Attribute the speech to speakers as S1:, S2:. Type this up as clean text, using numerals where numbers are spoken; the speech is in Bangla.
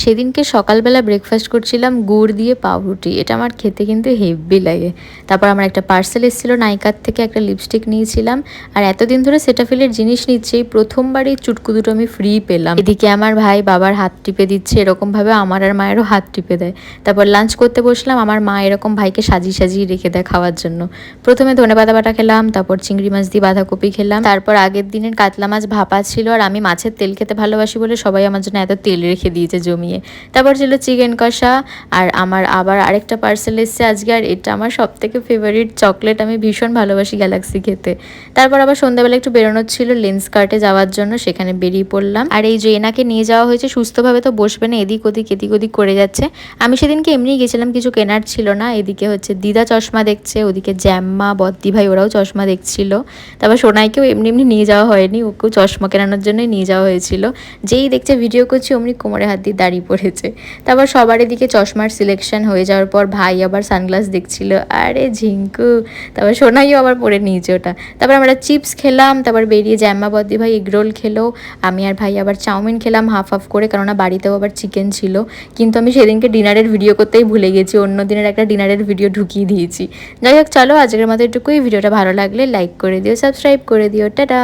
S1: সেদিনকে সকালবেলা ব্রেকফাস্ট করছিলাম গুড় দিয়ে পাউরুটি, এটা আমার খেতে কিন্তু হেভি লাগে। তারপর আমার একটা পার্সেল এসেছিলো নাইকার থেকে, একটা লিপস্টিক নিয়েছিলাম। আর এতদিন ধরে সেটাফিলের জিনিস নিচ্ছি, এই প্রথমবারই চুটকু দুটো আমি ফ্রি পেলাম। এদিকে আমার ভাই বাবার হাত টিপে দিচ্ছে, এরকমভাবে আমার আর মায়েরও হাত টিপে দেয়। তারপর লাঞ্চ করতে বসলাম, আমার মা এরকম ভাইকে সাজিয়ে সাজিয়ে রেখে দেয় খাওয়ার জন্য। প্রথমে ধনেপাতা বাটা খেলাম, তারপর চিংড়ি মাছ দিয়ে বাঁধাকপি খেলাম, তারপর আগের দিনের কাতলা মাছ ভাপা ছিল। আর আমি মাছের তেল খেতে ভালোবাসি বলে সবাই আমার জন্য এত তেল রেখে দিয়েছে জমিয়ে। তারপর ছিল চিকেন কষা। আর আমার আবার আরেকটা পার্সেল এসছে আজকে, আর এটা আমার সবথেকে ফেভারিট চকলেট, আমি ভীষণ ভালোবাসি গ্যালাক্সি খেতে। তারপর আবার সন্ধ্যাবেলা একটু বেরোনোর ছিল লেন্স কার্টে যাওয়ার জন্য, সেখানে বেরিয়ে পড়লাম। আর এই যে এনাকে নিয়ে যাওয়া হয়েছে, সুস্থভাবে তো বসবে না, এদিক ওদিক করে যাচ্ছে। আমি সেদিনকে এমনিই গেছিলাম, কিছু কেনার ছিল না। এদিকে হচ্ছে দিদা চশমা দেখছে, ওদিকে জ্যাম্মা বদ্দি ভাই ওরাও চশমা দেখছিল। তারপর সোনাইকেও এমনি এমনি নিয়ে যাওয়া হয়নি, ওকেও চশমা কেনানোর জন্যই নিয়ে যাওয়া হয়েছিল। যেই দেখছে ভিডিও করছি অমনি কোমরে হাত দিয়ে দাঁড়িয়ে পড়েছে। তারপর সবার এদিকে চশমার সিলেকশন হয়ে যাওয়ার পর ভাই আবার সানগ্লাস দেখছিল, আরে ঝিঙ্কু। তারপর সোনাইও আবার পরে নিয়েছে ওটা। তারপর আমরা চিপস খেলাম, তারপর বেরিয়ে জ্যাম্মা বদ্দি ভাই এগরোল খেলো, আমি আর ভাই আবার চাউমিন খেলাম হাফ হাফ করে, কেননা বাড়িতেও আবার চিকেন ছিল। কিন্তু আমি সেদিনকে ডিনারের ভিডিও করতেই ভুলে গেছি, অন্য দিনের একটা ডিনারের ভিডিও ঢুকিয়ে দিয়েছি। যাই হোক, চলো আজকের মতো এটুকুই। ভিডিওটা ভালো লাগলে লাইক করে দিও, সাবস্ক্রাইব করে দিও, টাটা।